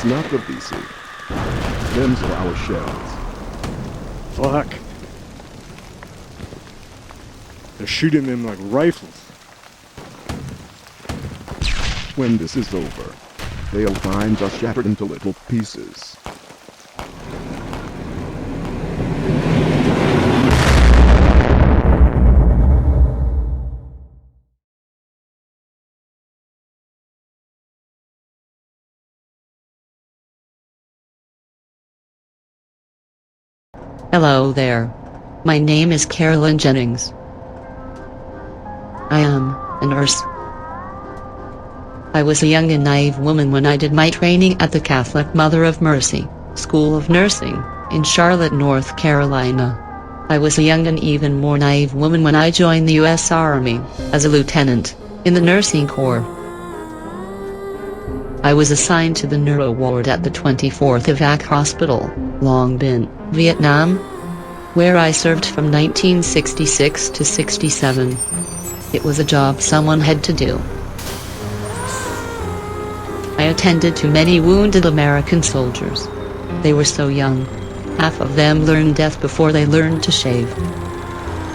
not the BC. Them's are our shells. Fuck. They're shooting them like rifles. When this is over, they'll find us shattered into little pieces. Hello there. My name is Carolyn Jennings. I am a nurse. I was a young and naive woman when I did my training at the Catholic Mother of Mercy School of Nursing in Charlotte, North Carolina. I was a young and even more naive woman when I joined the U.S. Army as a lieutenant in the nursing corps. I was assigned to the neuro ward at the 24th Evac Hospital, Long Binh, Vietnam, where I served from 1966 to 67. It was a job someone had to do. I attended to many wounded American soldiers. They were so young. Half of them learned death before they learned to shave.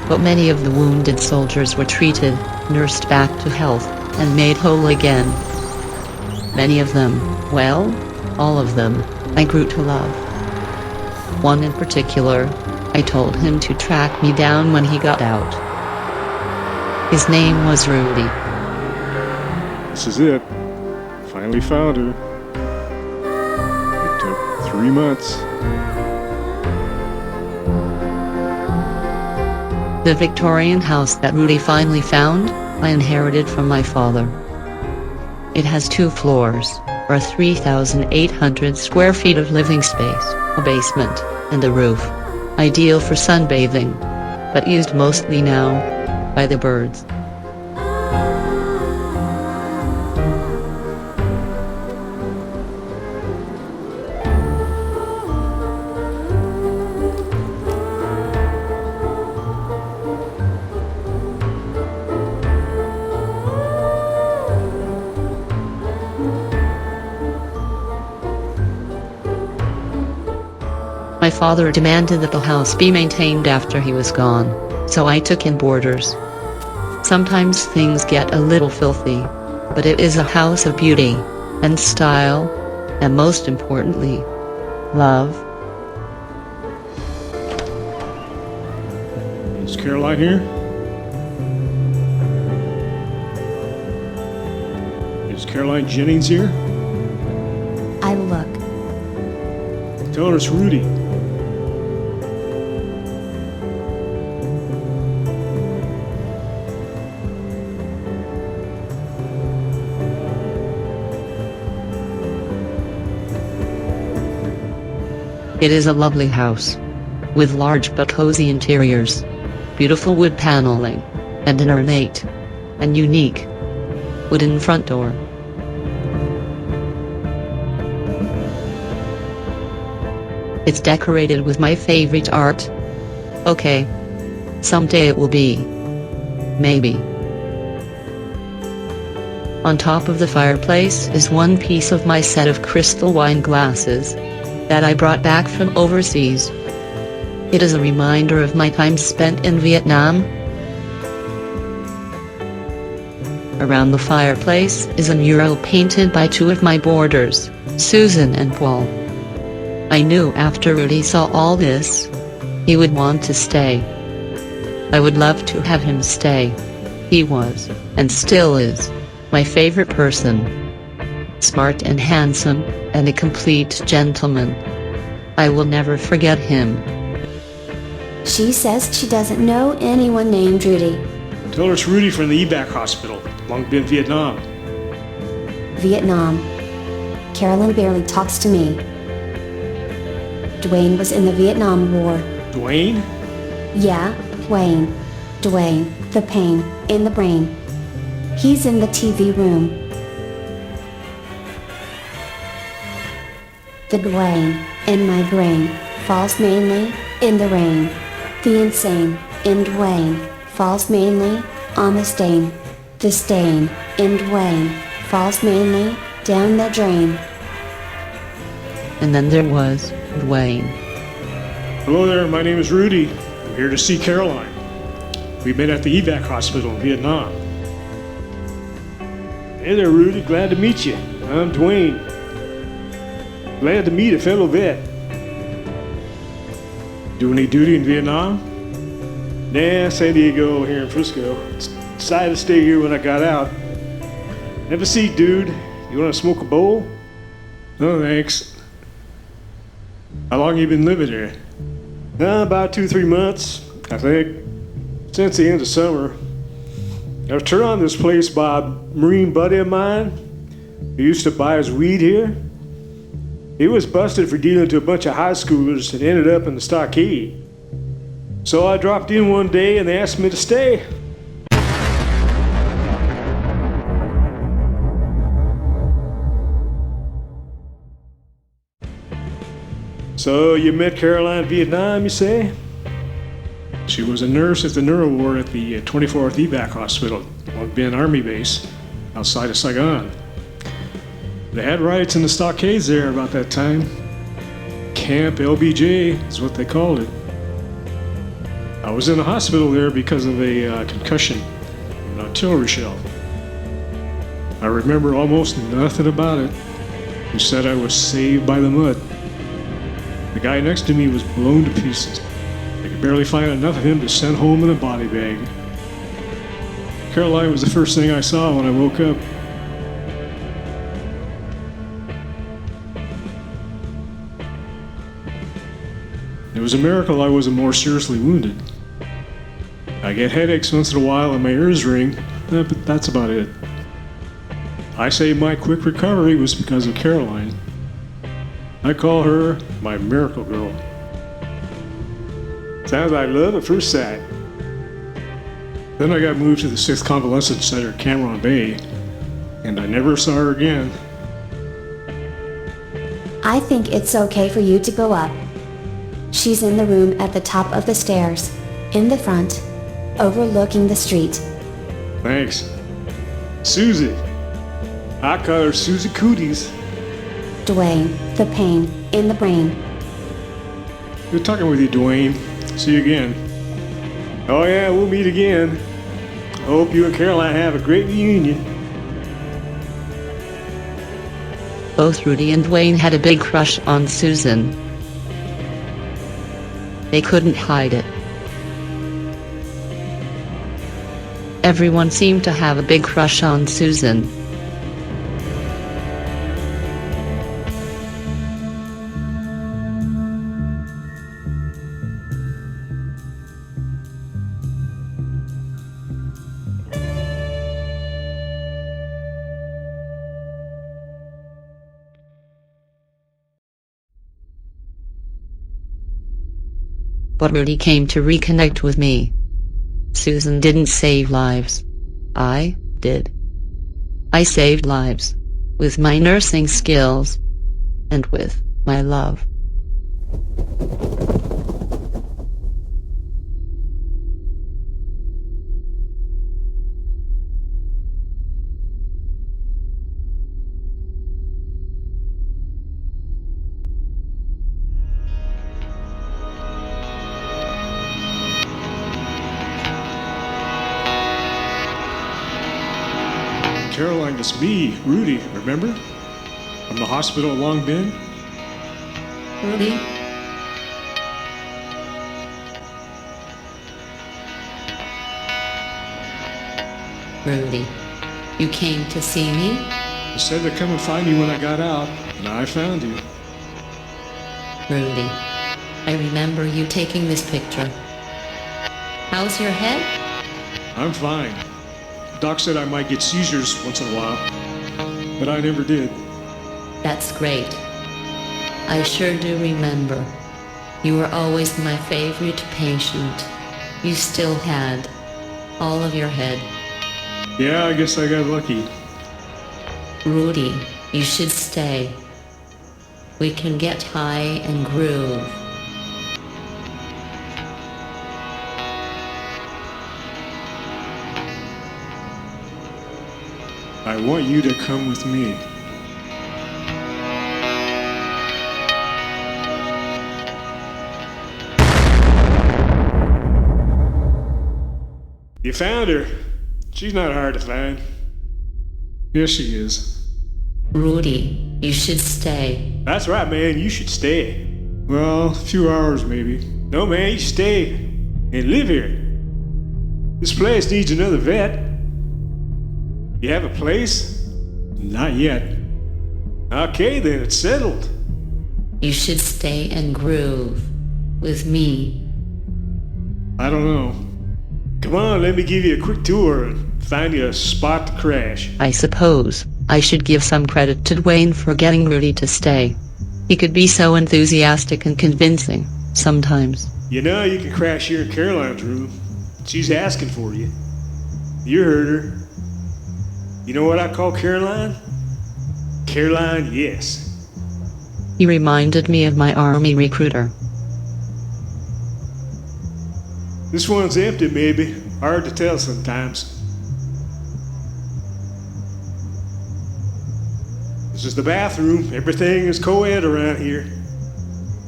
But many of the wounded soldiers were treated, nursed back to health, and made whole again. Many of them, well, all of them, I grew to love. One in particular, I told him to track me down when he got out. His name was Rudy. This is it. Finally found her. It took 3 months. The Victorian house that Rudy finally found, I inherited from my father. It has 2 floors, or 3,800 square feet of living space, a basement, and a roof. Ideal for sunbathing, but used mostly now by the birds. My father demanded that the house be maintained after he was gone, so I took in boarders. Sometimes things get a little filthy, but it is a house of beauty, and style, and most importantly, love. Is Caroline here? Is Caroline Jennings here? I look. Tell her it's Rudy. It is a lovely house, with large but cozy interiors, beautiful wood paneling, and an ornate and unique wooden front door. It's decorated with my favorite art. Okay. Someday it will be. Maybe. On top of the fireplace is one piece of my set of crystal wine glasses that I brought back from overseas. It is a reminder of my time spent in Vietnam. Around the fireplace is a mural painted by 2 of my boarders, Susan and Paul. I knew after Rudy saw all this, he would want to stay. I would love to have him stay. He was, and still is, my favorite person. Smart and handsome, and a complete gentleman. I will never forget him. She says she doesn't know anyone named Rudy. Tell her it's Rudy from the evac hospital, Long Binh, Vietnam. Vietnam. Carolyn barely talks to me. Dwayne was in the Vietnam War. Dwayne? Yeah, Dwayne. Dwayne, the pain in the brain. He's in the TV room. The Dwayne in my brain falls mainly in the rain. The insane in Dwayne falls mainly on the stain. The stain in Dwayne falls mainly down the drain. And then there was Dwayne. Hello there, my name is Rudy. I'm here to see Caroline. We've been at the evac hospital in Vietnam. Hey there, Rudy. Glad to meet you. I'm Dwayne. Glad to meet a fellow vet. Do any duty in Vietnam? Nah, San Diego here in Frisco. Decided to stay here when I got out. Have a seat, dude. You want to smoke a bowl? No, thanks. How long you been living here? About 2-3 months, I think. Since the end of summer. I was turned on to this place by a Marine buddy of mine who used to buy his weed here. He was busted for dealing to a bunch of high schoolers and ended up in the stockade. So I dropped in one day and they asked me to stay. So you met Caroline in Vietnam, you say? She was a nurse at the Neuro ward at the 24th evac hospital on Ben Army base outside of Saigon. They had riots in the stockades there about that time. Camp LBJ is what they called it. I was in the hospital there because of a concussion, an artillery shell. I remember almost nothing about it. Who said I was saved by the mud. The guy next to me was blown to pieces. I could barely find enough of him to send home in a body bag. Caroline was the first thing I saw when I woke up. It was a miracle I wasn't more seriously wounded. I get headaches once in a while and my ears ring, but that's about it. I say my quick recovery was because of Caroline. I call her my miracle girl. Sounds like love at first sight. Then I got moved to the 6th Convalescent Center, Cameron Bay, and I never saw her again. I think it's okay for you to go up. She's in the room at the top of the stairs, in the front, overlooking the street. Thanks. Susie. I call her Susie Cooties. Dwayne, the pain in the brain. Good talking with you, Dwayne. See you again. Oh yeah, we'll meet again. Hope you and Caroline have a great reunion. Both Rudy and Dwayne had a big crush on Susan. They couldn't hide it. Everyone seemed to have a big crush on Susan. But Rudy came to reconnect with me. Susan didn't save lives. I did. I saved lives. With my nursing skills. And with my love. Caroline, it's me, Rudy, remember? From the hospital at Long Bend? Rudy? Rudy, you came to see me? I said to come and find you when I got out, and I found you. Rudy, I remember you taking this picture. How's your head? I'm fine. Doc said I might get seizures once in a while, but I never did. That's great. I sure do remember. You were always my favorite patient. You still had all of your head. Yeah, I guess I got lucky. Rudy, you should stay. We can get high and groove. I want you to come with me. You found her. She's not hard to find. Yes, she is. Rudy, you should stay. That's right, man. You should stay. Well, a few hours maybe. No, man, you stay and live here. This place needs another vet. You have a place? Not yet. Okay, then it's settled. You should stay and groove with me. I don't know. Come on, let me give you a quick tour and find you a spot to crash. I suppose I should give some credit to Dwayne for getting Rudy to stay. He could be so enthusiastic and convincing, sometimes. You know, you can crash here in Caroline's room. She's asking for you. You heard her. You know what I call Caroline? Caroline, yes. He reminded me of my Army recruiter. This one's empty, maybe. Hard to tell sometimes. This is the bathroom. Everything is co-ed around here.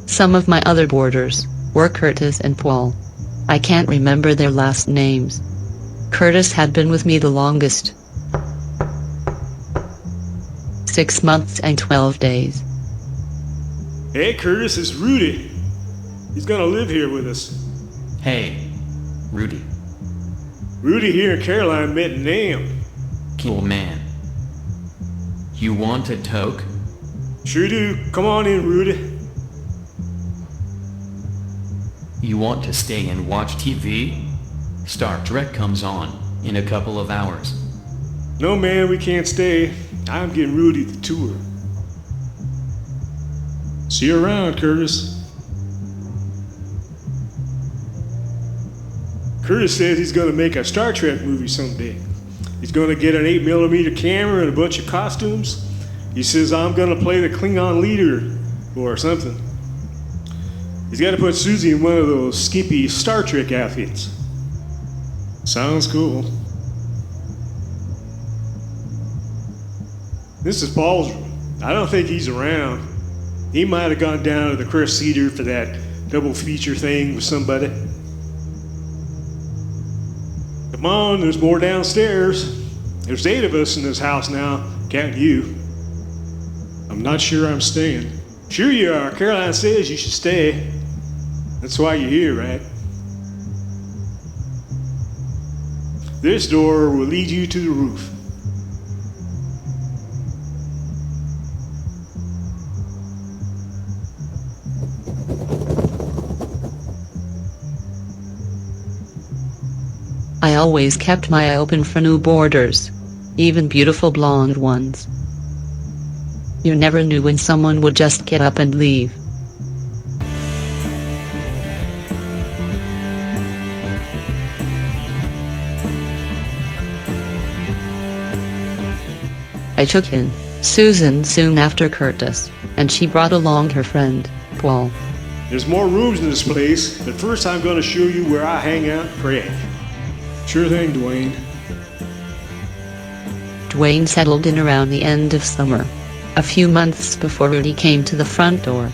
Some of my other boarders were Curtis and Paul. I can't remember their last names. Curtis had been with me the longest. 6 months and 12 days. Hey, Curtis, it's Rudy. He's gonna live here with us. Hey, Rudy. Rudy here in Caroline met Nam. Cool man. You want a toke? Sure do. Come on in, Rudy. You want to stay and watch TV? Star Trek comes on in a couple of hours. No, man, we can't stay. I'm getting Rudy the tour. See you around, Curtis. Curtis says he's going to make a Star Trek movie someday. He's going to get an 8mm camera and a bunch of costumes. He says I'm going to play the Klingon leader or something. He's got to put Susie in one of those skimpy Star Trek outfits. Sounds cool. This is Paul's room. I don't think he's around. He might have gone down to the Crest Cedar for that double feature thing with somebody. Come on, there's more downstairs. There's 8 of us in this house now, counting you. I'm not sure I'm staying. Sure you are. Caroline says you should stay. That's why you're here, right? This door will lead you to the roof. I always kept my eye open for new boarders, even beautiful blonde ones. You never knew when someone would just get up and leave. I took in Susan soon after Curtis, and she brought along her friend, Paul. There's more rooms in this place, but first I'm going to show you where I hang out and crash. Sure thing, Dwayne. Dwayne settled in around the end of summer, a few months before Rudy came to the front door.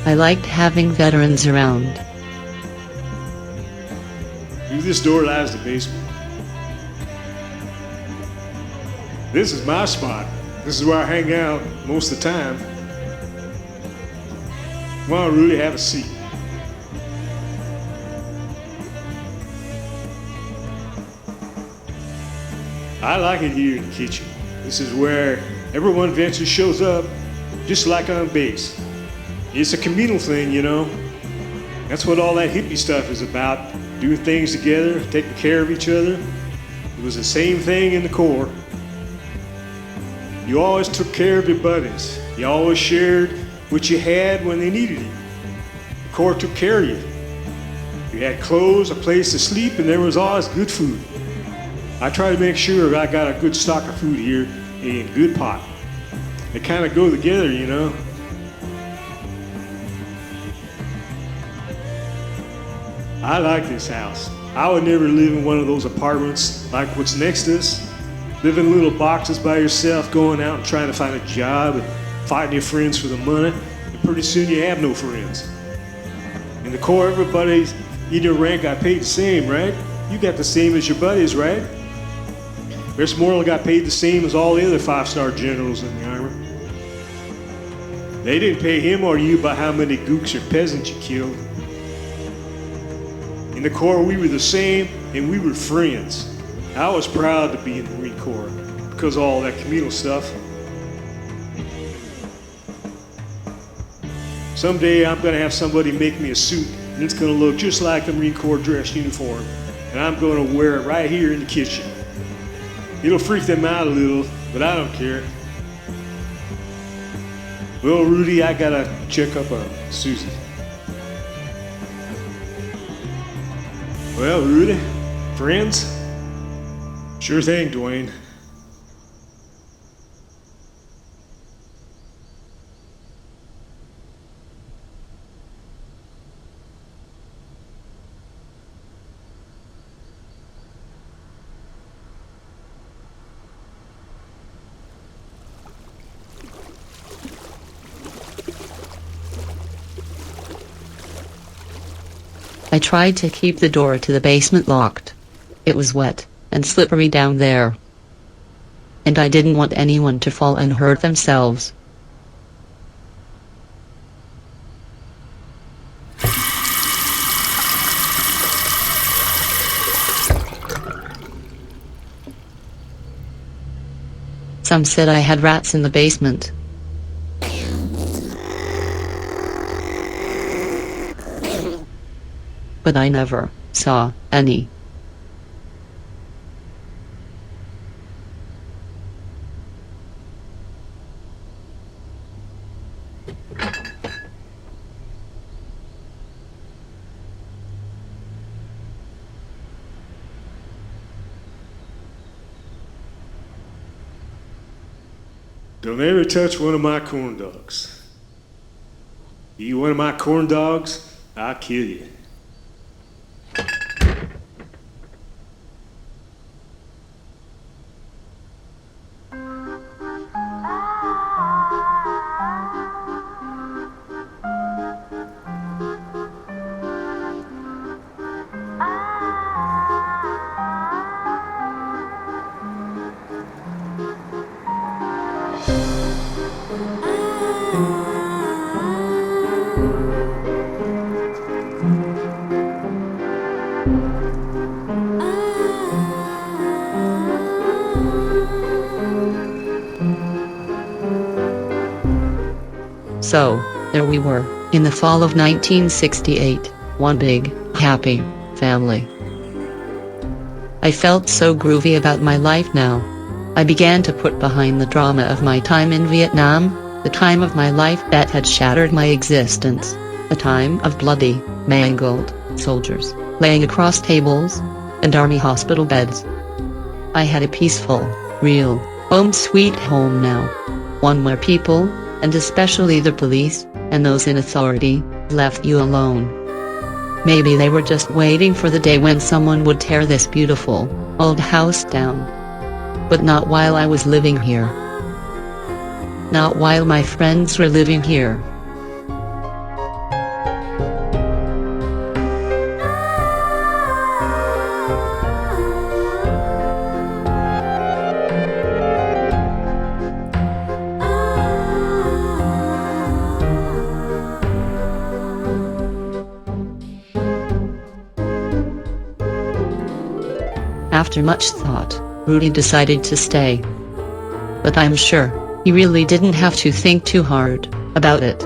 I liked having veterans around. Through this door lies the basement. This is my spot. This is where I hang out most of the time. Come on, Rudy, have a seat. I like it here in the kitchen. This is where everyone eventually shows up, just like on base. It's a communal thing, you know. That's what all that hippie stuff is about, doing things together, taking care of each other. It was the same thing in the Corps. You always took care of your buddies. You always shared what you had when they needed it. The Corps took care of you. You had clothes, a place to sleep, and there was always good food. I try to make sure I got a good stock of food here in good pot. They kind of go together, you know. I like this house. I would never live in one of those apartments like what's next to us. Live in little boxes by yourself, going out and trying to find a job and fighting your friends for the money. And pretty soon you have no friends. In the Corps, everybody's in your rank got paid the same, right? You got the same as your buddies, right? Westmoreland got paid the same as all the other 5-star generals in the Army. They didn't pay him or you by how many gooks or peasants you killed. In the Corps, we were the same, and we were friends. I was proud to be in the Marine Corps because of all that communal stuff. Someday I'm gonna have somebody make me a suit, and it's gonna look just like the Marine Corps dress uniform, and I'm gonna wear it right here in the kitchen. It'll freak them out a little, but I don't care. Well, Rudy, I gotta check up on Susie. Well, Rudy, friends? Sure thing, Dwayne. I tried to keep the door to the basement locked. It was wet and slippery down there, and I didn't want anyone to fall and hurt themselves. Some said I had rats in the basement. But I never saw any. Don't ever touch one of my corn dogs. You eat one of my corn dogs, I'll kill you. So, there we were, in the fall of 1968, one big, happy family. I felt so groovy about my life now. I began to put behind the drama of my time in Vietnam, the time of my life that had shattered my existence, a time of bloody, mangled soldiers, laying across tables and army hospital beds. I had a peaceful, real, home sweet home now. One where people, and especially the police, and those in authority, left you alone. Maybe they were just waiting for the day when someone would tear this beautiful, old house down. But not while I was living here. Not while my friends were living here. After much thought, Rudy decided to stay. But I'm sure he really didn't have to think too hard about it.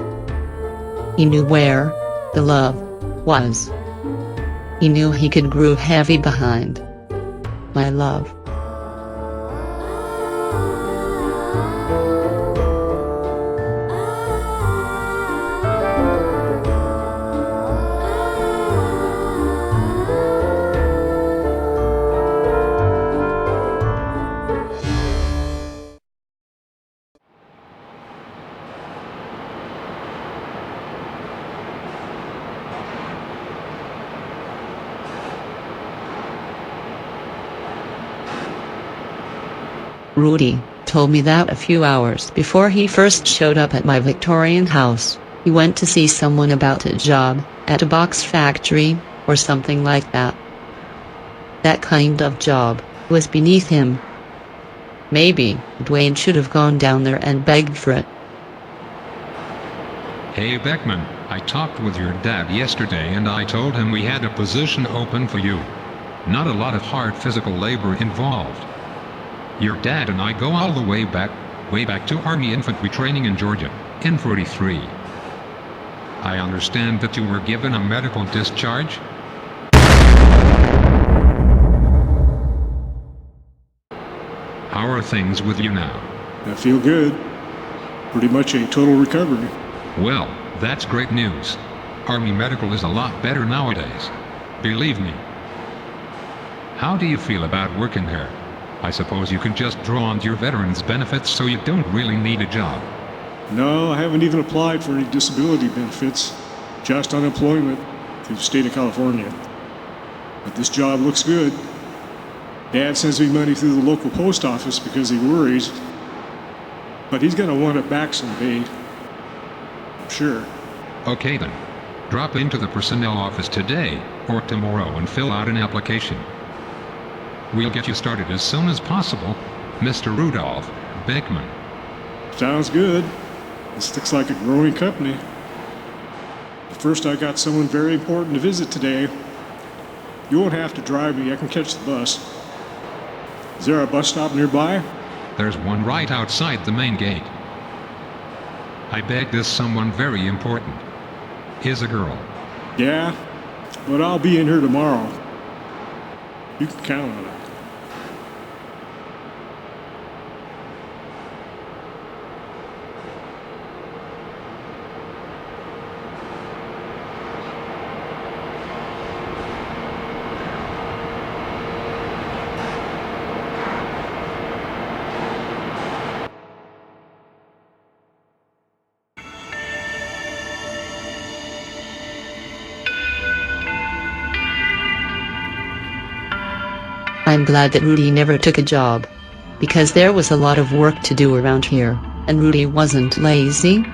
He knew where the love was. He knew he could groove heavy behind my love. Rudy told me that a few hours before he first showed up at my Victorian house, he went to see someone about a job at a box factory, or something like that. That kind of job was beneath him. Maybe Dwayne should have gone down there and begged for it. Hey Beckman, I talked with your dad yesterday and I told him we had a position open for you. Not a lot of hard physical labor involved. Your dad and I go all the way back to Army infantry training in Georgia, in 43. I understand that you were given a medical discharge? How are things with you now? I feel good. Pretty much a total recovery. Well, that's great news. Army medical is a lot better nowadays. Believe me. How do you feel about working there? I suppose you can just draw on your veterans benefits so you don't really need a job. No, I haven't even applied for any disability benefits. Just unemployment through the state of California. But this job looks good. Dad sends me money through the local post office because he worries. But he's gonna want it back someday. I'm sure. Okay then. Drop into the personnel office today or tomorrow and fill out an application. We'll get you started as soon as possible, Mr. Rudolph Beckman. Sounds good. This looks like a growing company. But first, I got someone very important to visit today. You won't have to drive me. I can catch the bus. Is there a bus stop nearby? There's one right outside the main gate. I beg this someone very important. Is a girl. Yeah, but I'll be in here tomorrow. You can count on it. I'm glad that Rudy never took a job. Because there was a lot of work to do around here, and Rudy wasn't lazy.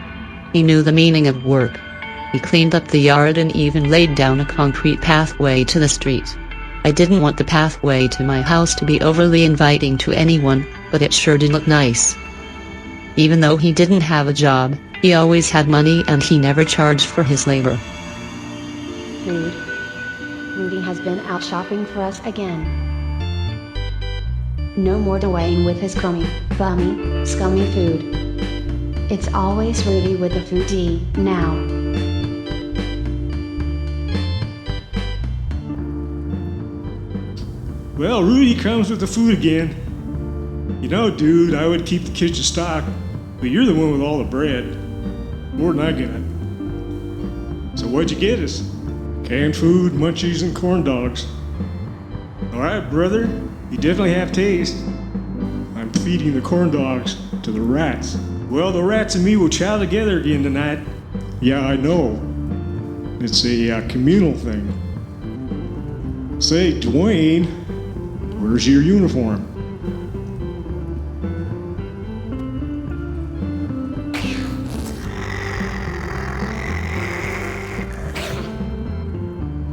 He knew the meaning of work. He cleaned up the yard and even laid down a concrete pathway to the street. I didn't want the pathway to my house to be overly inviting to anyone, but it sure did look nice. Even though he didn't have a job, he always had money and he never charged for his labor. Food. Rudy has been out shopping for us again. No more Dwayne with his crummy, bummy, scummy food. It's always Rudy with the foodie, now. Well, Rudy comes with the food again. You know, dude, I would keep the kitchen stocked, but you're the one with all the bread. More than I got. So what'd you get us? Canned food, munchies, and corn dogs. All right, brother. You definitely have taste. I'm feeding the corn dogs to the rats. Well, the rats and me will chow together again tonight. Yeah, I know. It's a communal thing. Say, Dwayne, where's your uniform?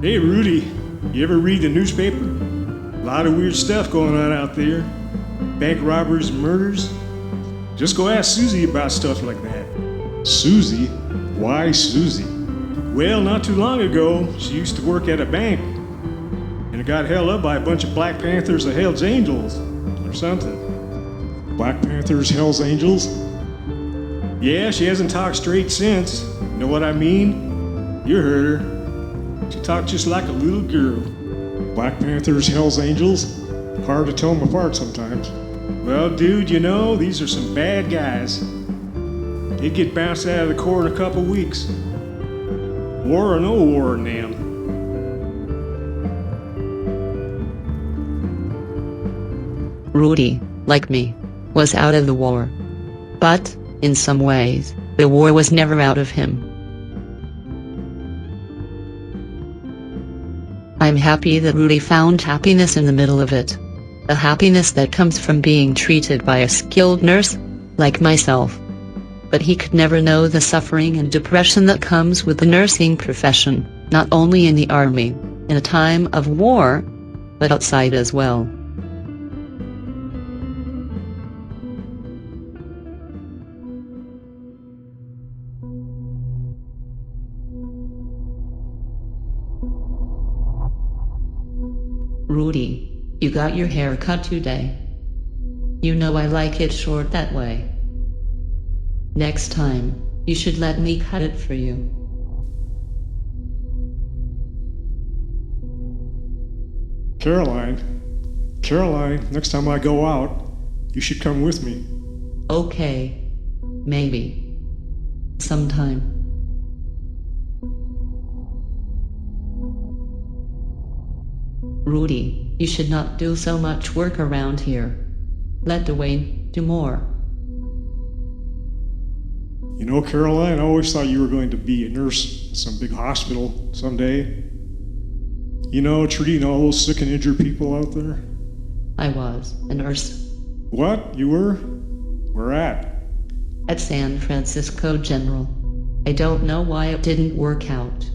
Hey, Rudy, you ever read the newspaper? A lot of weird stuff going on out there. Bank robberies and murders. Just go ask Susie about stuff like that. Susie? Why Susie? Well, not too long ago, she used to work at a bank. And it got held up by a bunch of Black Panthers or Hell's Angels. Or something. Black Panthers, Hell's Angels? Yeah, she hasn't talked straight since. You know what I mean? You heard her. She talked just like a little girl. Black Panthers, Hell's Angels? Hard to tell them apart sometimes. Well, dude, you know, these are some bad guys. They'd get bounced out of the court in a couple weeks. War or no war in them. Rudy, like me, was out of the war. But, in some ways, the war was never out of him. I'm happy that Rudy found happiness in the middle of it. A happiness that comes from being treated by a skilled nurse, like myself. But he could never know the suffering and depression that comes with the nursing profession, not only in the Army, in a time of war, but outside as well. Rudy, you got your hair cut today. You know I like it short that way. Next time, you should let me cut it for you. Caroline, next time I go out, you should come with me. Okay. Maybe. Sometime. Rudy, you should not do so much work around here. Let Dwayne do more. You know, Caroline, I always thought you were going to be a nurse at some big hospital someday. You know, treating all those sick and injured people out there. I was a nurse What? You were? Where at? at San Francisco General. I don't know why it didn't work out.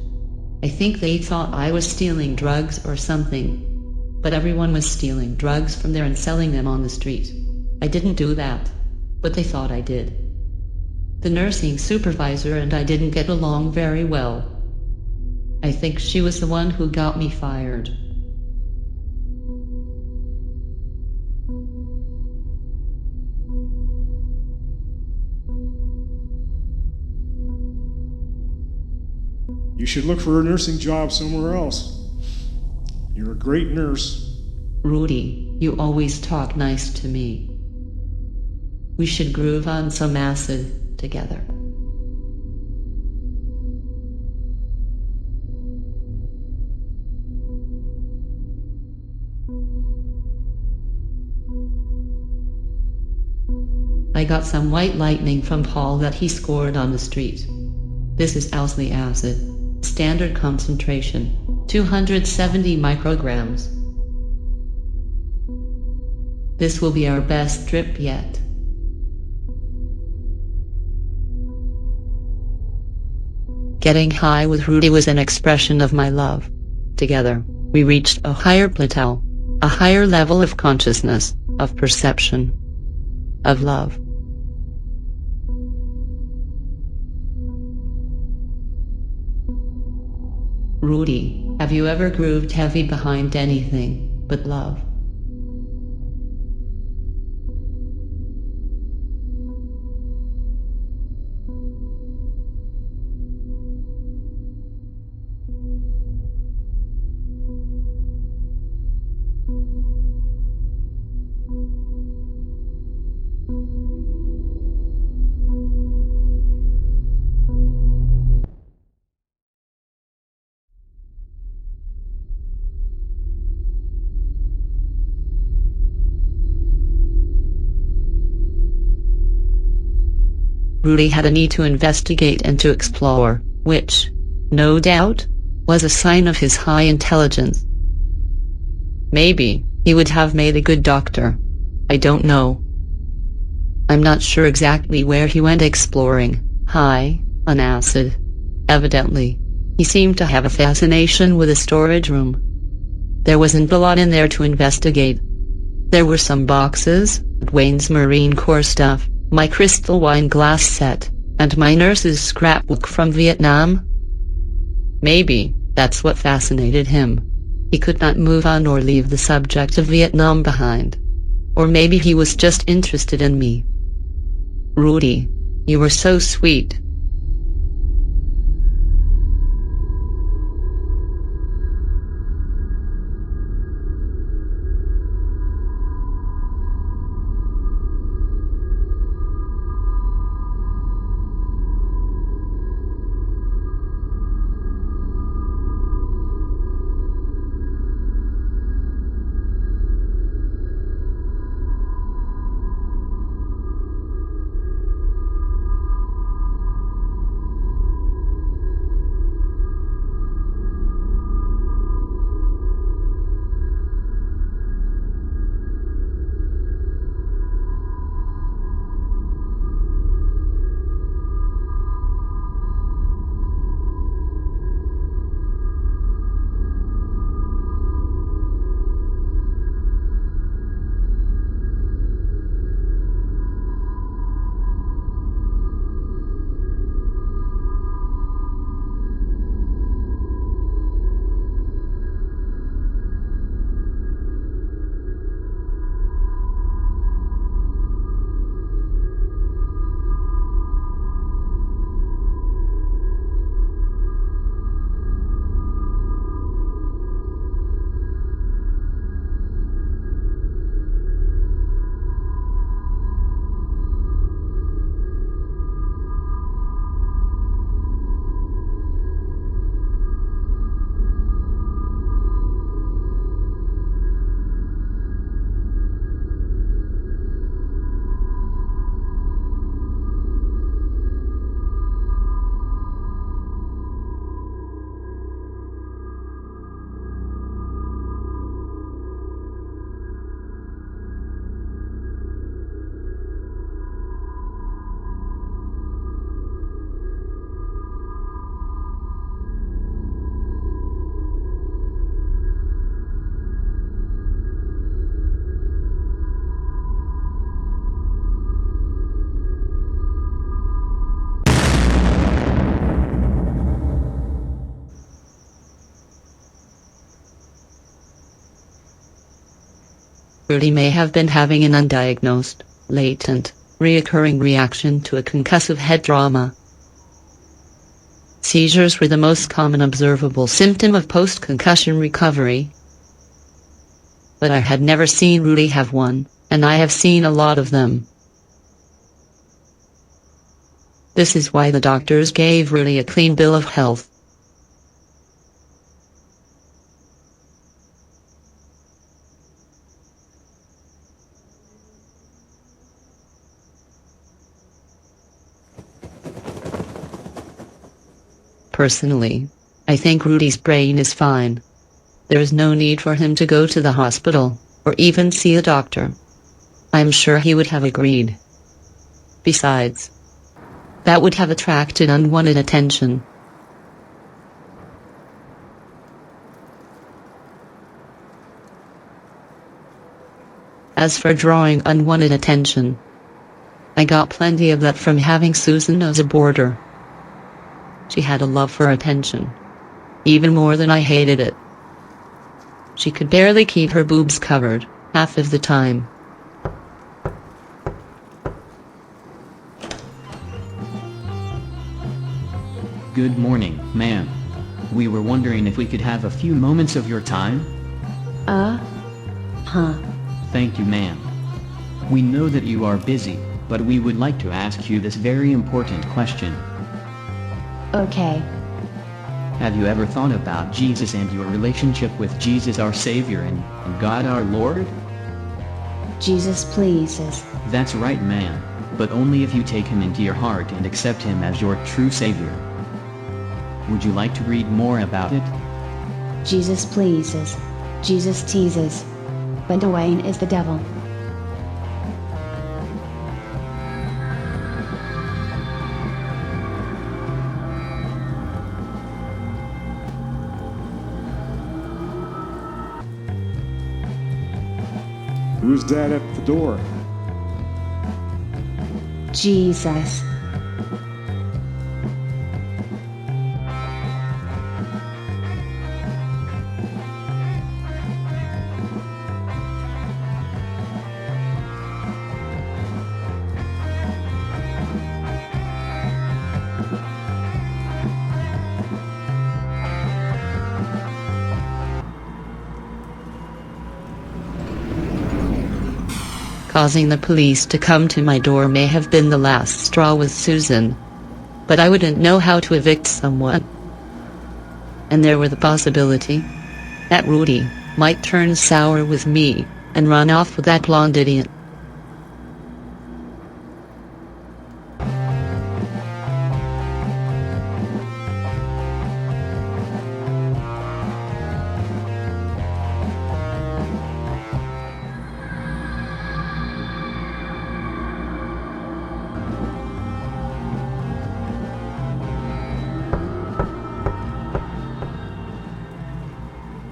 I think they thought I was stealing drugs or something. But everyone was stealing drugs from there and selling them on the street. I didn't do that, but they thought I did. The nursing supervisor and I didn't get along very well. I think she was the one who got me fired. You should look for a nursing job somewhere else. You're a great nurse. Rudy, you always talk nice to me. We should groove on some acid together. I got some white lightning from Paul that he scored on the street. This is Owsley acid. Standard concentration, 270 micrograms. This will be our best trip yet. Getting high with Rudy was an expression of my love. Together, we reached a higher plateau, a higher level of consciousness, of perception, of love. Rudy, have you ever grooved heavy behind anything but love? Rudy had a need to investigate and to explore, which, no doubt, was a sign of his high intelligence. Maybe he would have made a good doctor. I don't know. I'm not sure exactly where he went exploring, high on acid. Evidently, he seemed to have a fascination with a storage room. There wasn't a lot in there to investigate. There were some boxes, Wayne's Marine Corps stuff, my crystal wine glass set, and my nurse's scrapbook from Vietnam. Maybe that's what fascinated him. He could not move on or leave the subject of Vietnam behind. Or maybe he was just interested in me. Rudy, you were so sweet. Rudy may have been having an undiagnosed, latent, reoccurring reaction to a concussive head trauma. Seizures were the most common observable symptom of post-concussion recovery. But I had never seen Rudy have one, and I have seen a lot of them. This is why the doctors gave Rudy a clean bill of health. Personally, I think Rudy's brain is fine. There is no need for him to go to the hospital, or even see a doctor. I am sure he would have agreed. Besides, that would have attracted unwanted attention. As for drawing unwanted attention, I got plenty of that from having Susan as a boarder. She had a love for attention, even more than I hated it. She could barely keep her boobs covered, half of the time. Good morning, ma'am. We were wondering if we could have a few moments of your time? Thank you, ma'am. We know that you are busy, but we would like to ask you this very important question. Okay. Have you ever thought about Jesus and your relationship with Jesus our Savior and God our Lord? Jesus pleases. That's right, ma'am, but only if you take him into your heart and accept him as your true Savior. Would you like to read more about it? Jesus pleases. Jesus teases. But Dwayne is the devil. Who's that at the door? Jesus. Causing the police to come to my door may have been the last straw with Susan. But I wouldn't know how to evict someone. And there were the possibility that Rudy might turn sour with me and run off with that blonde idiot.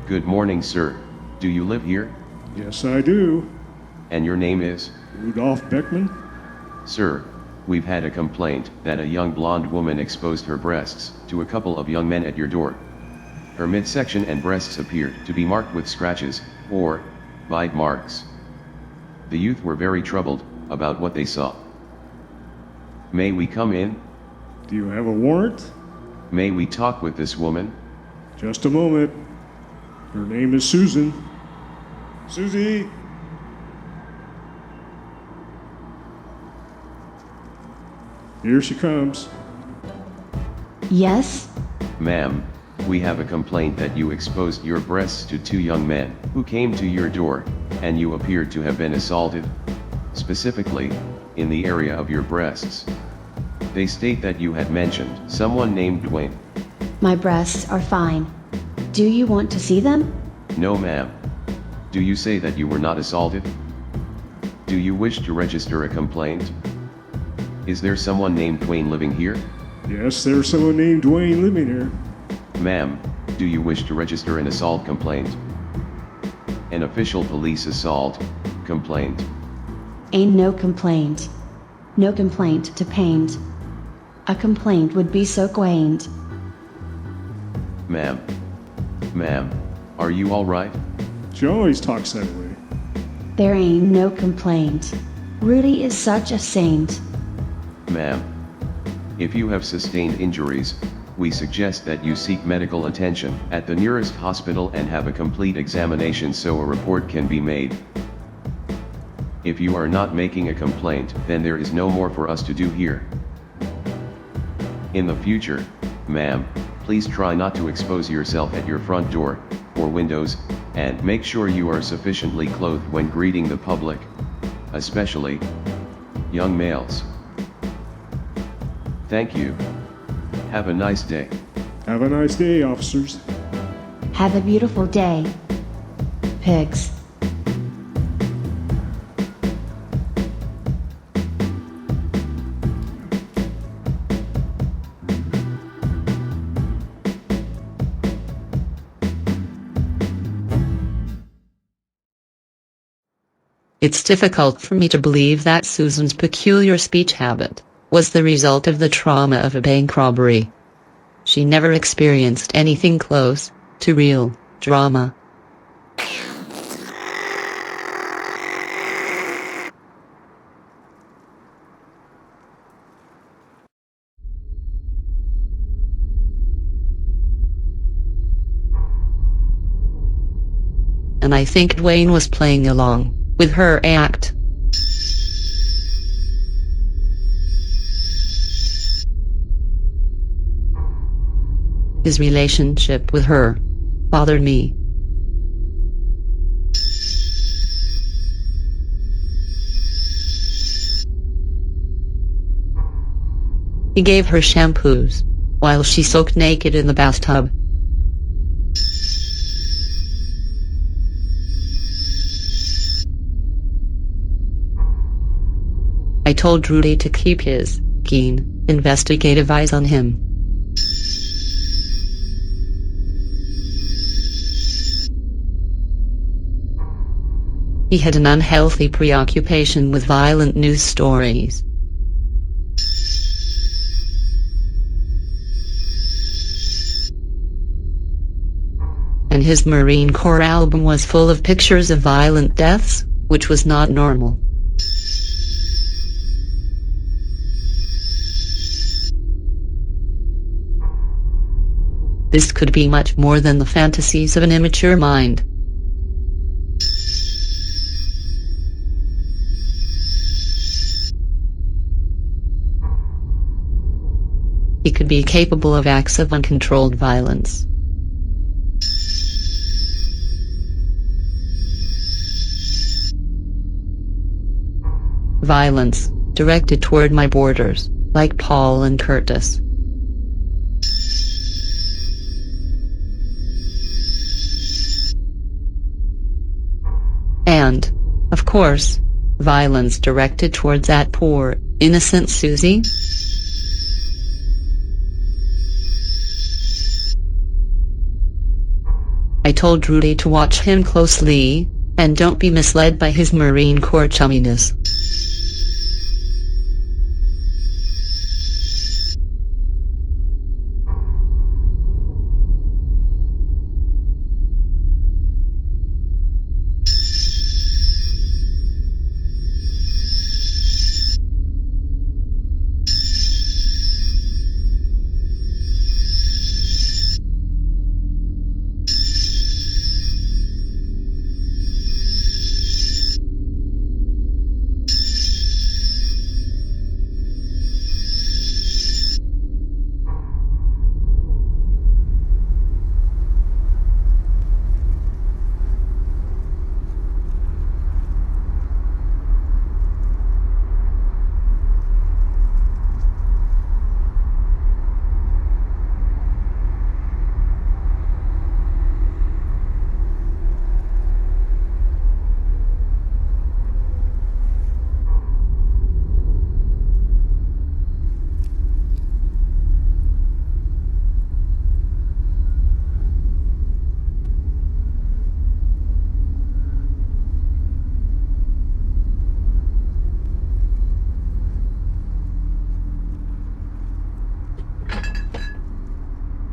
Good morning, sir. Do you live here? Yes, I do. And your name is? Rudolph Beckman? Sir, we've had a complaint that a young blonde woman exposed her breasts to a couple of young men at your door. Her midsection and breasts appeared to be marked with scratches, or bite marks. The youth were very troubled about what they saw. May we come in? Do you have a warrant? May we talk with this woman? Just a moment. Her name is Susan. Susie! Here she comes. Yes? Ma'am, we have a complaint that you exposed your breasts to two young men who came to your door, and you appeared to have been assaulted. Specifically, in the area of your breasts. They state that you had mentioned someone named Dwayne. My breasts are fine. Do you want to see them? No, ma'am. Do you say that you were not assaulted? Do you wish to register a complaint? Is there someone named Dwayne living here? Yes, there's someone named Dwayne living here. Ma'am, do you wish to register an assault complaint? An official police assault complaint. Ain't no complaint. No complaint to paint. A complaint would be so quaint. Ma'am, are you all right? She always talks that way. There ain't no complaint. Rudy is such a saint. Ma'am. If you have sustained injuries, we suggest that you seek medical attention at the nearest hospital and have a complete examination so a report can be made. If you are not making a complaint, then there is no more for us to do here. In the future, ma'am, please try not to expose yourself at your front door, or windows, and make sure you are sufficiently clothed when greeting the public, especially young males. Thank you. Have a nice day. Have a nice day, officers. Have a beautiful day. Pigs. It's difficult for me to believe that Susan's peculiar speech habit was the result of the trauma of a bank robbery. She never experienced anything close to real drama. And I think Dwayne was playing along with her act. His relationship with her bothered me. He gave her shampoos while she soaked naked in the bathtub. I told Rudy to keep his keen, investigative eyes on him. He had an unhealthy preoccupation with violent news stories. And his Marine Corps album was full of pictures of violent deaths, which was not normal. This could be much more than the fantasies of an immature mind. He could be capable of acts of uncontrolled violence. Violence directed toward my borders, like Paul and Curtis. And, of course, violence directed towards that poor, innocent Susie. I told Rudy to watch him closely, and don't be misled by his Marine Corps chumminess.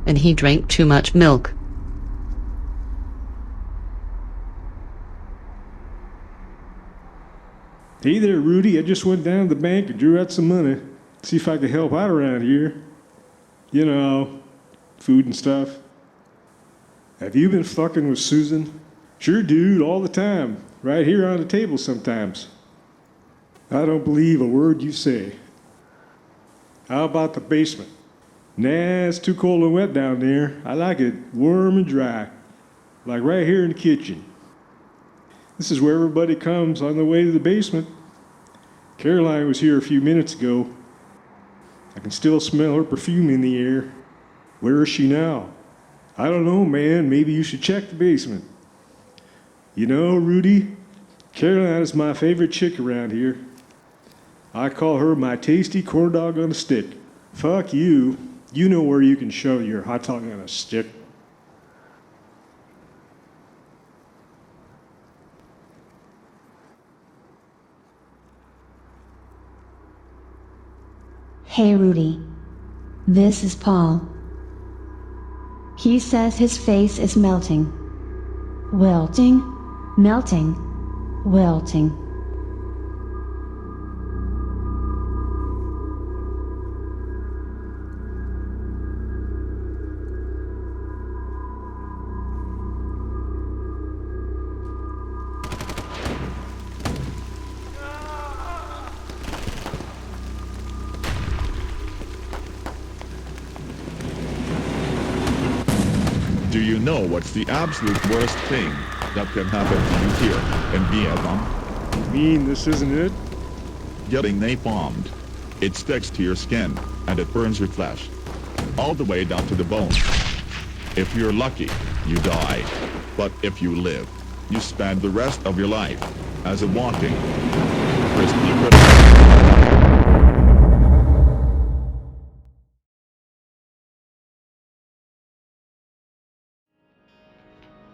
And he drank too much milk. Hey there, Rudy. I just went down to the bank and drew out some money. See if I could help out around here. You know, food and stuff. Have you been fucking with Susan? Sure, dude, all the time. Right here on the table sometimes. I don't believe a word you say. How about the basement? Nah, it's too cold and wet down there. I like it warm and dry. Like right here in the kitchen. This is where everybody comes on the way to the basement. Caroline was here a few minutes ago. I can still smell her perfume in the air. Where is she now? I don't know, man. Maybe you should check the basement. You know, Rudy, Caroline is my favorite chick around here. I call her my tasty corn dog on a stick. Fuck you. You know where you can shove your hot dog on a stick. Hey Rudy. This is Paul. He says his face is melting. Wilting, melting, wilting. Do you know what's the absolute worst thing that can happen to you here in Vietnam? You mean this isn't it? Getting napalmed. It sticks to your skin, and it burns your flesh, all the way down to the bone. If you're lucky, you die. But if you live, you spend the rest of your life as a walking, crispy critter.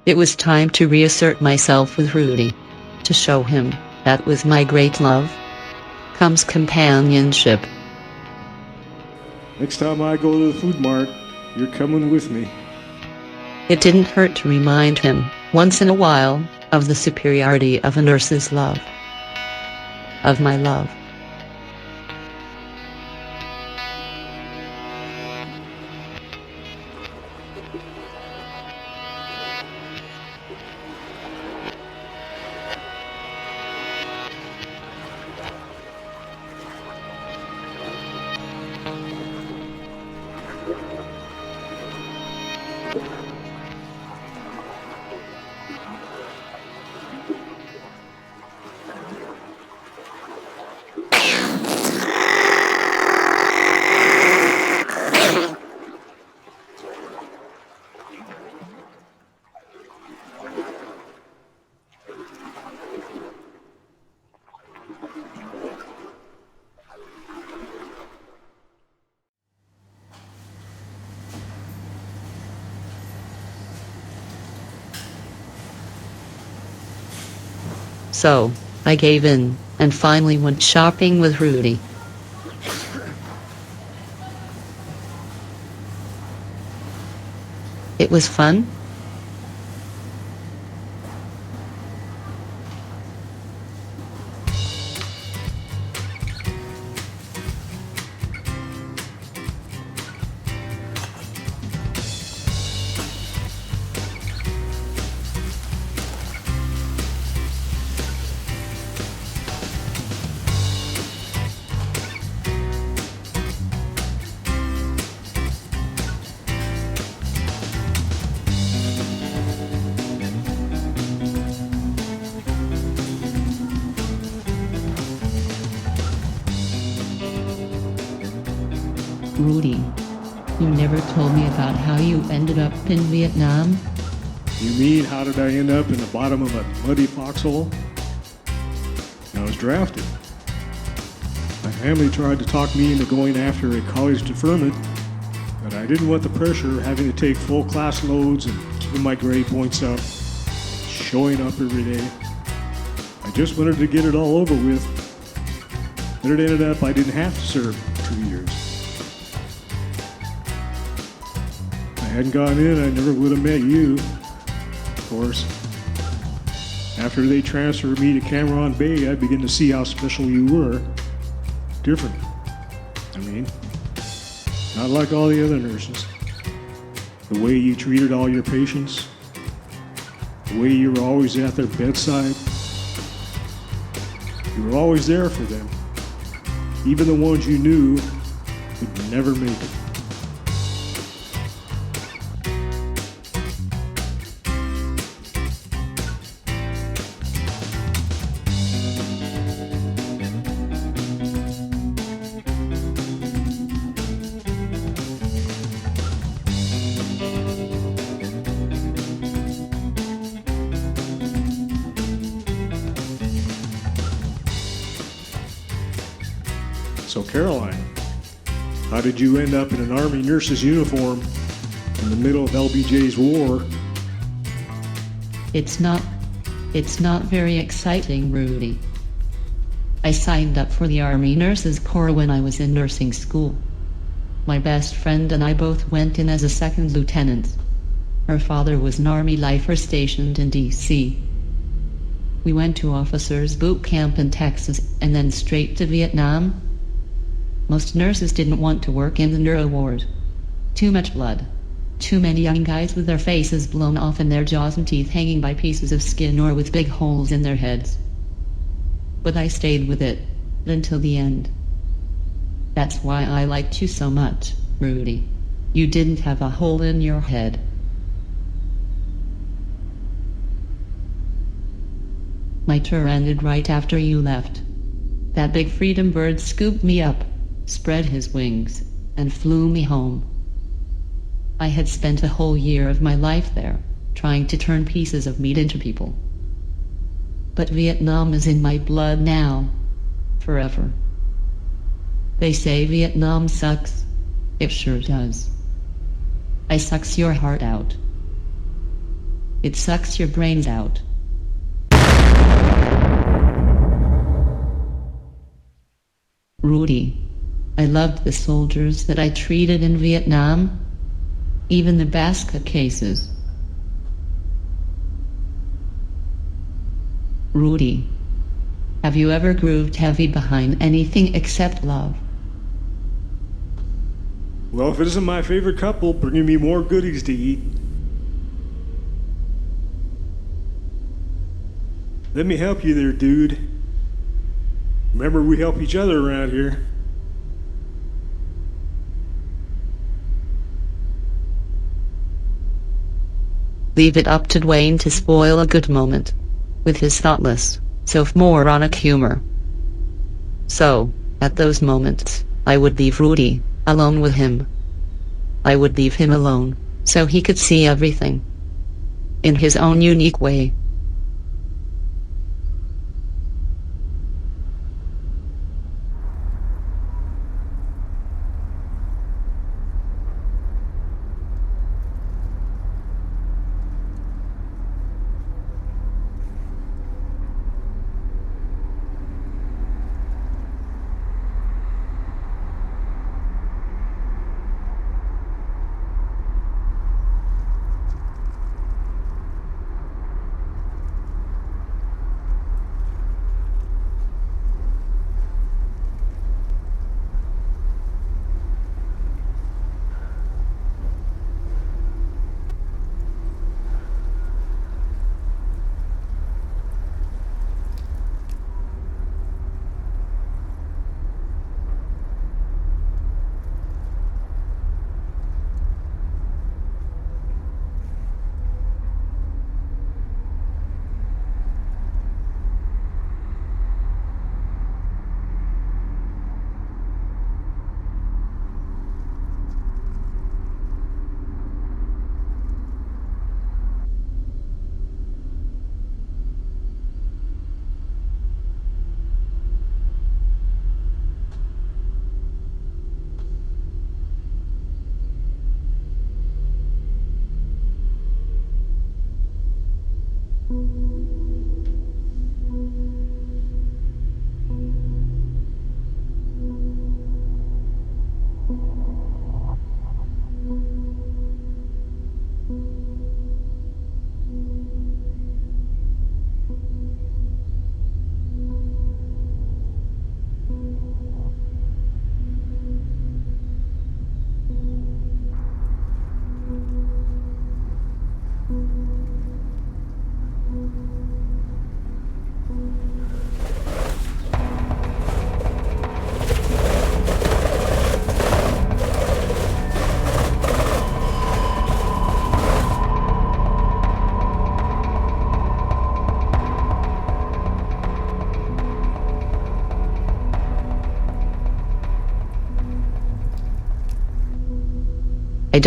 It was time to reassert myself with Rudy. To show him that with my great love comes companionship. Next time I go to the food mart, you're coming with me. It didn't hurt to remind him, once in a while, of the superiority of a nurse's love. Of my love. So, I gave in, and finally went shopping with Rudy. It was fun. Rudy, you never told me about how you ended up in Vietnam. You mean, how did I end up in the bottom of a muddy foxhole? I was drafted. My family tried to talk me into going after a college deferment, but I didn't want the pressure of having to take full class loads and keeping my grade points up, showing up every day. I just wanted to get it all over with. But it ended up I didn't have to serve 2 years. If I hadn't gone in, I never would have met you, of course. After they transferred me to Cameron Bay, I began to see how special you were. Different. I mean, not like all the other nurses. The way you treated all your patients, the way you were always at their bedside. You were always there for them, even the ones you knew would never make it. So Caroline, how did you end up in an Army nurse's uniform in the middle of LBJ's war? It's not very exciting, Rudy. I signed up for the Army Nurses Corps when I was in nursing school. My best friend and I both went in as a second lieutenant. Her father was an Army lifer stationed in D.C. We went to officers' boot camp in Texas and then straight to Vietnam. Most nurses didn't want to work in the neuro ward. Too much blood. Too many young guys with their faces blown off and their jaws and teeth hanging by pieces of skin or with big holes in their heads. But I stayed with it until the end. That's why I liked you so much, Rudy. You didn't have a hole in your head. My tour ended right after you left. That big freedom bird scooped me up, spread his wings, and flew me home. I had spent a whole year of my life there, trying to turn pieces of meat into people. But Vietnam is in my blood now, forever. They say Vietnam sucks. It sure does. It sucks your heart out. It sucks your brains out. Rudy, I loved the soldiers that I treated in Vietnam, even the basket cases. Rudy, have you ever grooved heavy behind anything except love? Well, if it isn't my favorite couple bringing me more goodies to eat. Let me help you there, dude. Remember, we help each other around here. Leave it up to Dwayne to spoil a good moment with his thoughtless, sophomoric humor. So, at those moments, I would leave Rudy alone with him. I would leave him alone so he could see everything in his own unique way.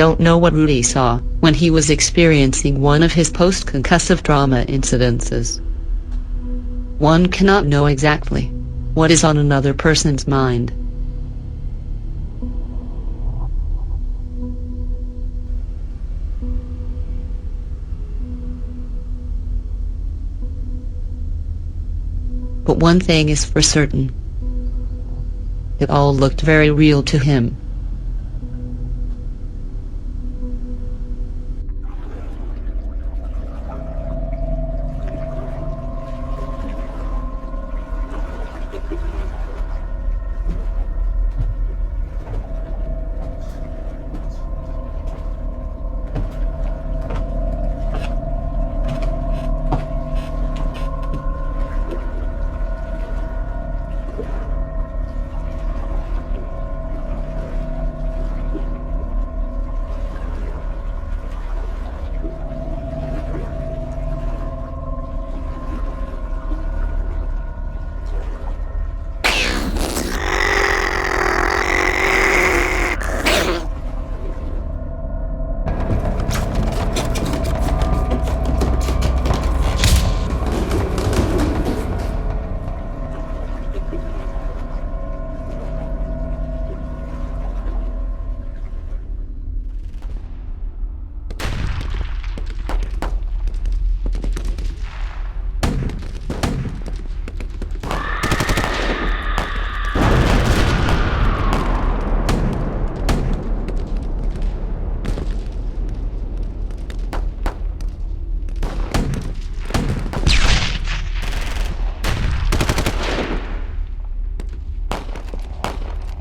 don't know what Rudy saw when he was experiencing one of his post-concussive trauma incidences. One cannot know exactly what is on another person's mind. But one thing is for certain. It all looked very real to him.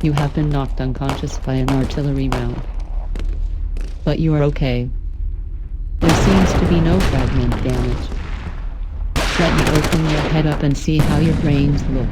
You have been knocked unconscious by an artillery round. But you are okay. There seems to be no fragment damage. Let me open your head up and see how your brains look.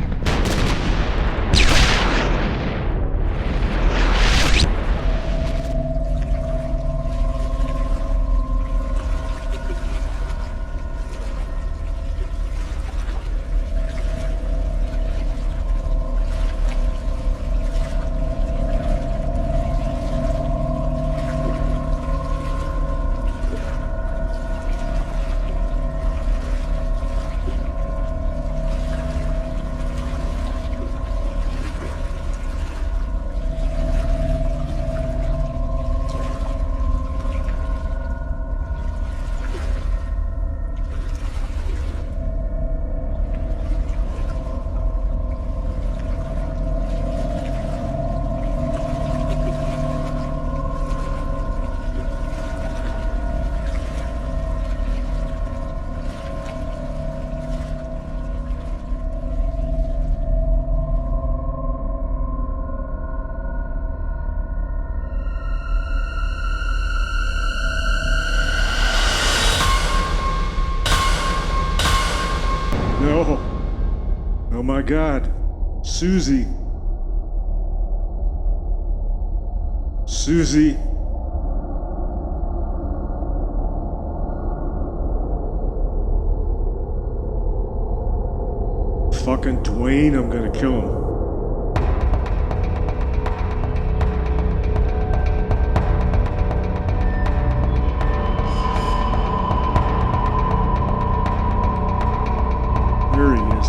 No. Oh my God. Susie. Susie. Fucking Dwayne, I'm gonna kill him. There he is.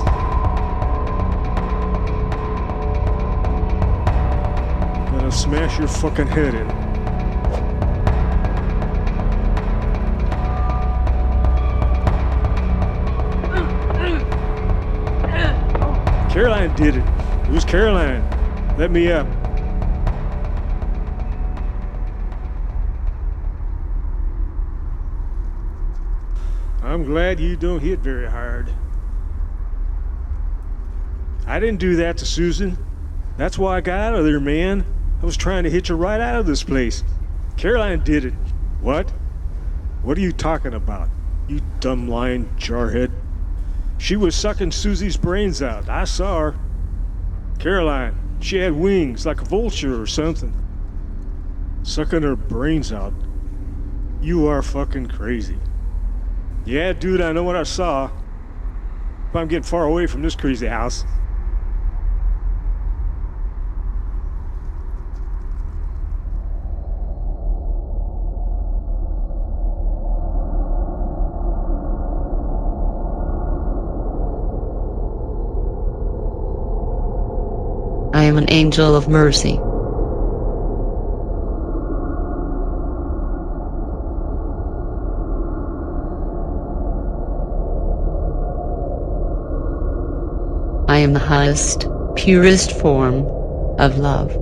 Gonna smash your fucking head in. Caroline did it. It was Caroline. Let me up. I'm glad you don't hit very hard. I didn't do that to Susan. That's why I got out of there, man. I was trying to hit you right out of this place. Caroline did it. What? What are you talking about? You dumb lying jarhead. She was sucking Susie's brains out. I saw her. Caroline, she had wings like a vulture or something. Sucking her brains out. You are fucking crazy. Yeah, dude, I know what I saw. But I'm getting far away from this crazy house. am an angel of mercy. I am the highest, purest form of love.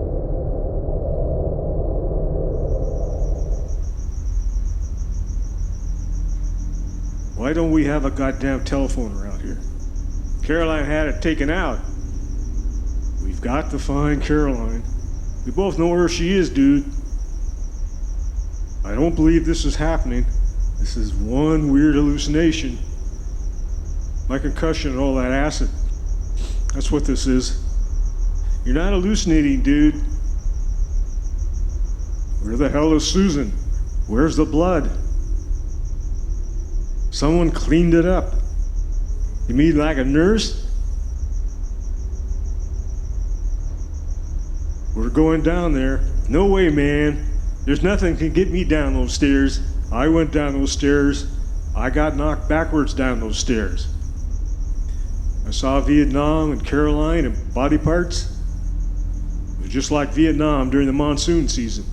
Why don't we have a goddamn telephone around here? Caroline had it taken out. We've got to find Caroline. We both know where she is, dude. I don't believe this is happening. This is one weird hallucination. My concussion and all that acid. That's what this is. You're not hallucinating, dude. Where the hell is Susan? Where's the blood? Someone cleaned it up. You mean like a nurse? We're going down there. No way, man. There's nothing can get me down those stairs. I went down those stairs. I got knocked backwards down those stairs. I saw Vietnam and Caroline and body parts. It was just like Vietnam during the monsoon season.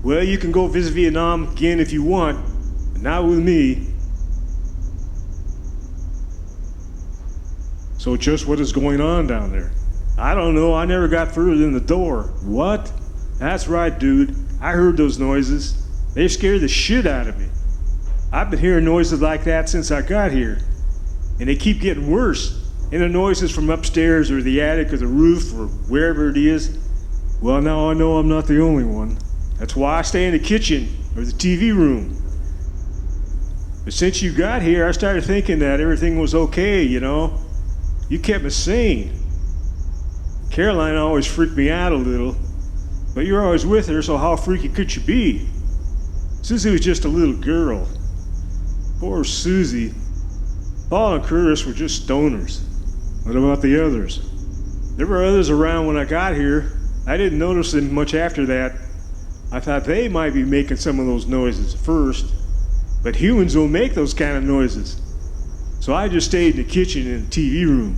Well, you can go visit Vietnam again if you want, but not with me. So just what is going on down there? I don't know, I never got further than the door. What? That's right, dude. I heard those noises. They scared the shit out of me. I've been hearing noises like that since I got here. And they keep getting worse. And the noises from upstairs or the attic or the roof or wherever it is. Well, now I know I'm not the only one. That's why I stay in the kitchen or the TV room. But since you got here, I started thinking that everything was okay, you know? You kept me sane. Caroline always freaked me out a little, but you're always with her, so how freaky could you be? Susie was just a little girl. Poor Susie. Paul and Curtis were just stoners. What about the others? There were others around when I got here. I didn't notice them much after that. I thought they might be making some of those noises first, but humans don't make those kind of noises. So I just stayed in the kitchen and the TV room.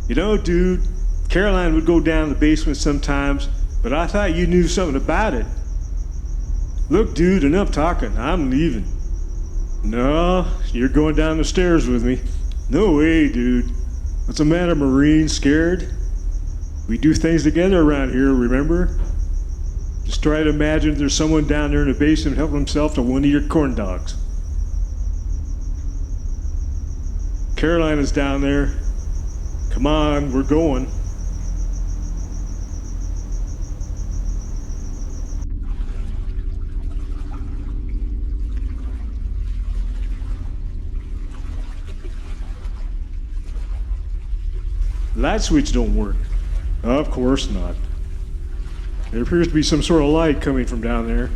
You know, dude, Caroline would go down to the basement sometimes, but I thought you knew something about it. Look, dude, enough talking. I'm leaving. No, you're going down the stairs with me. No way, dude. What's the matter, Marine? Scared? We do things together around here, remember? Just try to imagine there's someone down there in the basement helping himself to one of your corn dogs. Caroline is down there. Come on, we're going. Light switch don't work. Of course not. There appears to be some sort of light coming from down there.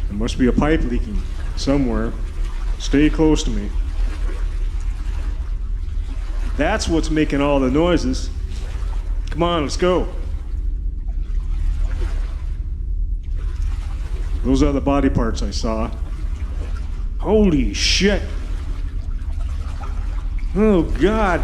There must be a pipe leaking somewhere. Stay close to me. That's what's making all the noises. Come on, let's go. Those are the body parts I saw. Holy shit. Oh, God.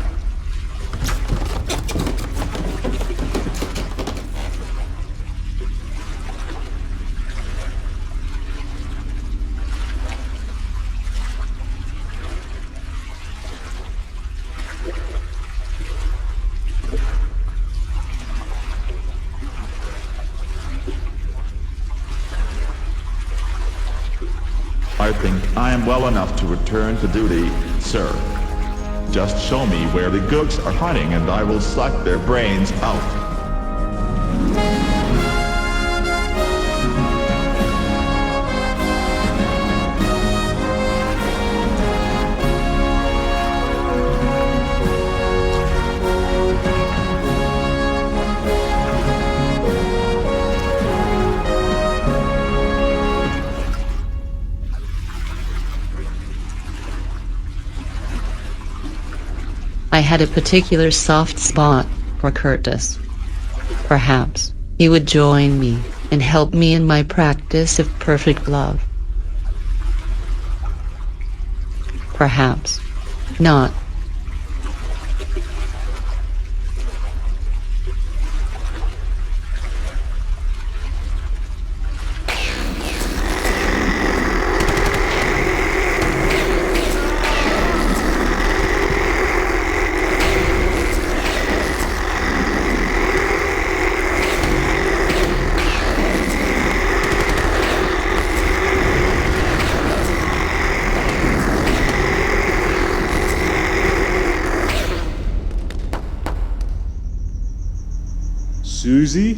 I think I am well enough to return to duty, sir. Just show me where the gooks are hiding and I will suck their brains out. I had a particular soft spot for Curtis. Perhaps he would join me and help me in my practice of perfect love. Perhaps not. Susie?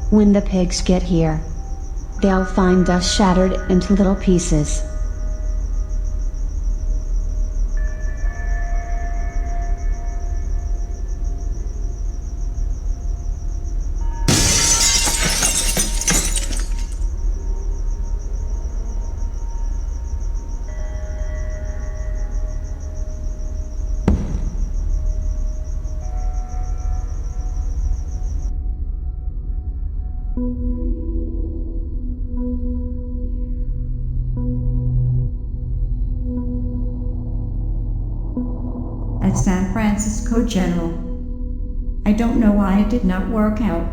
When the pigs get here, they'll find us shattered into little pieces. At San Francisco General. I don't know why it did not work out.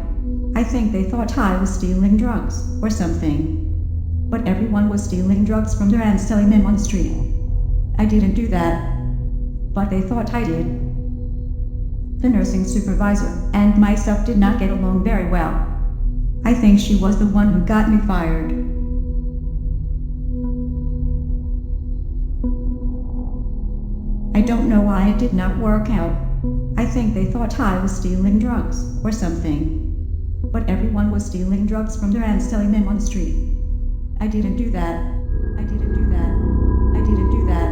I think they thought I was stealing drugs, or something. But everyone was stealing drugs from there and selling them on the street. I didn't do that. But they thought I did. The nursing supervisor and myself did not get along very well. I think she was the one who got me fired. I don't know why it did not work out. I think they thought I was stealing drugs, or something. But everyone was stealing drugs from there and selling them on the street. I didn't do that. I didn't do that. I didn't do that.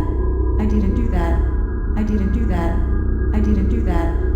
I didn't do that. I didn't do that. I didn't do that.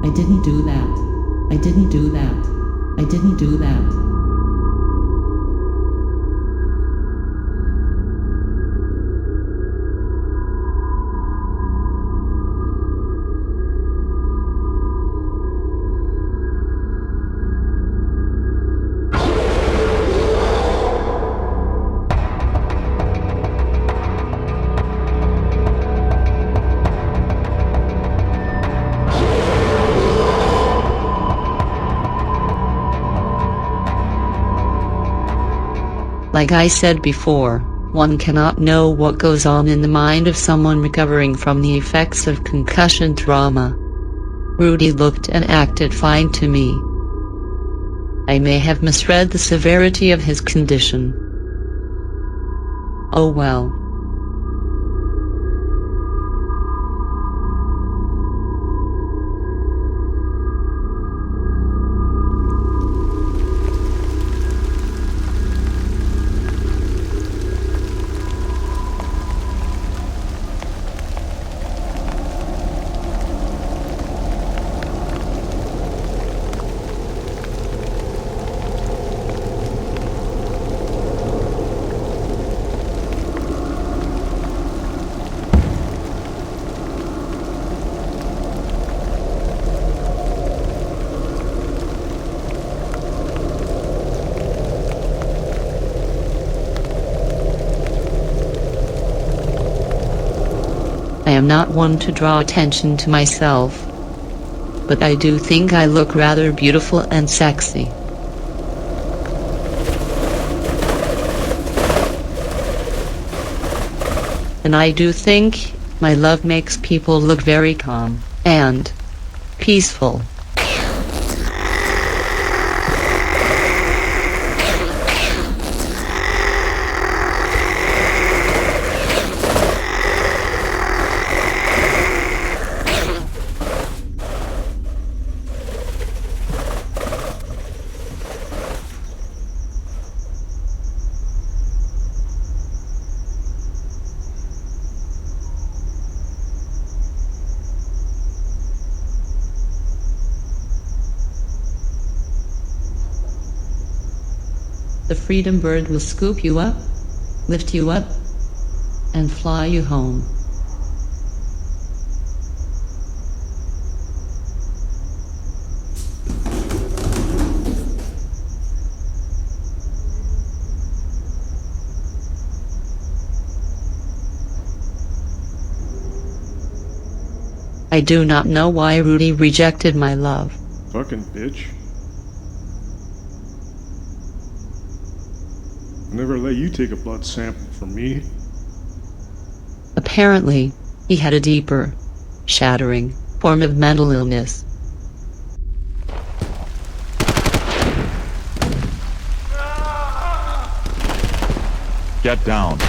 I didn't do that. I didn't do that. I didn't do that. Like I said before, one cannot know what goes on in the mind of someone recovering from the effects of concussion trauma. Rudy looked and acted fine to me. I may have misread the severity of his condition. Oh well. I am not one to draw attention to myself, but I do think I look rather beautiful and sexy. And I do think my love makes people look very calm and peaceful. The freedom bird will scoop you up, lift you up, and fly you home. I do not know why Rudy rejected my love. Fucking bitch. I'll never let you take a blood sample from me. Apparently, he had a deeper, shattering form of mental illness. Get down.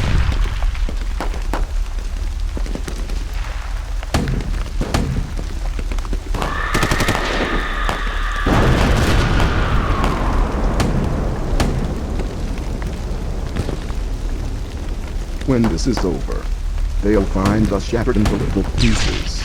When this is over, they'll find us shattered into little pieces.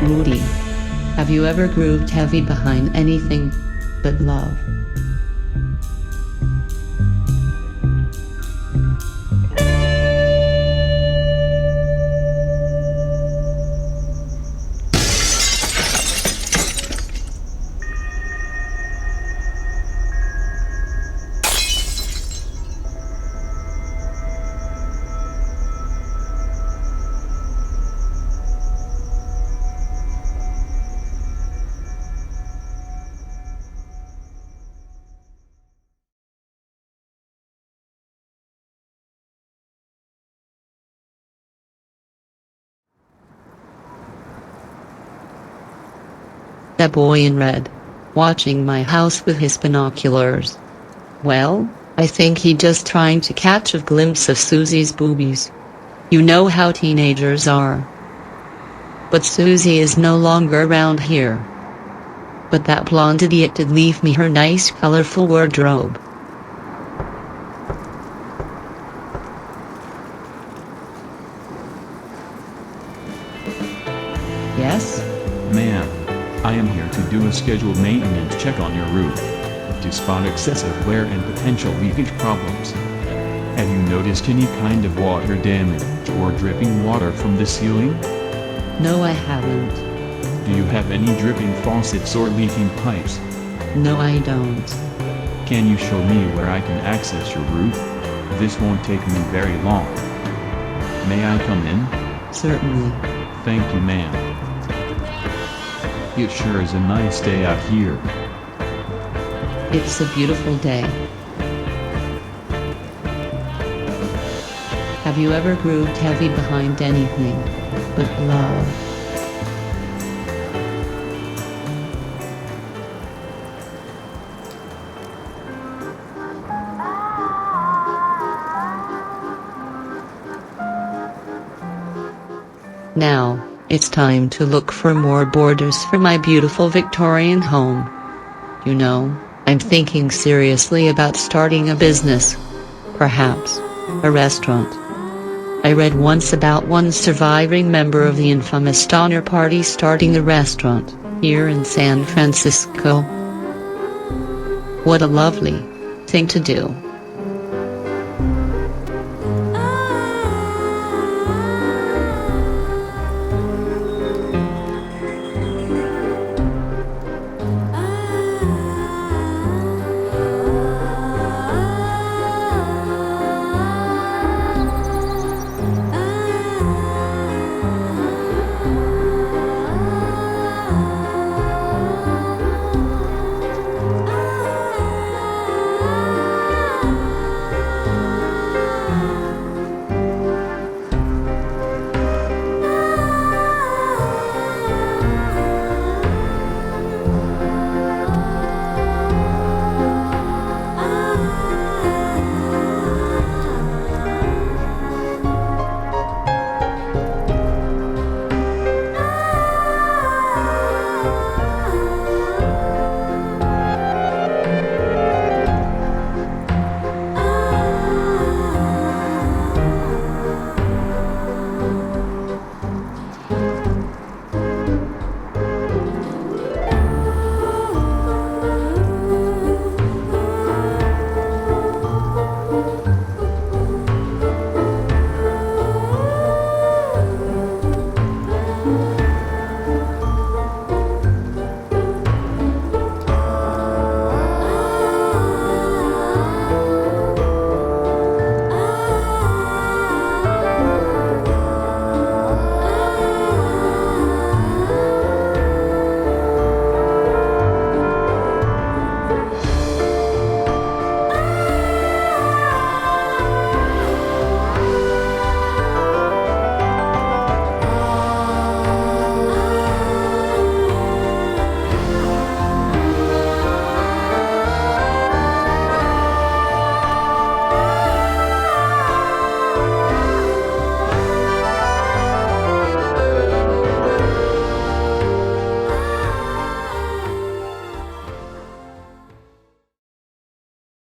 Rudy, have you ever grooved heavy behind anything but love? That boy in red, watching my house with his binoculars. Well, I think he just trying to catch a glimpse of Susie's boobies. You know how teenagers are. But Susie is no longer around here. But that blonde idiot did leave me her nice colorful wardrobe. Yes? Ma'am, I am here to do a scheduled maintenance check on your roof, to spot excessive wear and potential leakage problems. Have you noticed any kind of water damage or dripping water from the ceiling? No, I haven't. Do you have any dripping faucets or leaking pipes? No, I don't. Can you show me where I can access your roof? This won't take me very long. May I come in? Certainly. Thank you, ma'am. It sure is a nice day out here. It's a beautiful day. Have you ever grooved heavy behind anything but love? Now, it's time to look for more borders for my beautiful Victorian home. You know, I'm thinking seriously about starting a business. Perhaps a restaurant. I read once about one surviving member of the infamous Donner Party starting a restaurant here in San Francisco. What a lovely thing to do.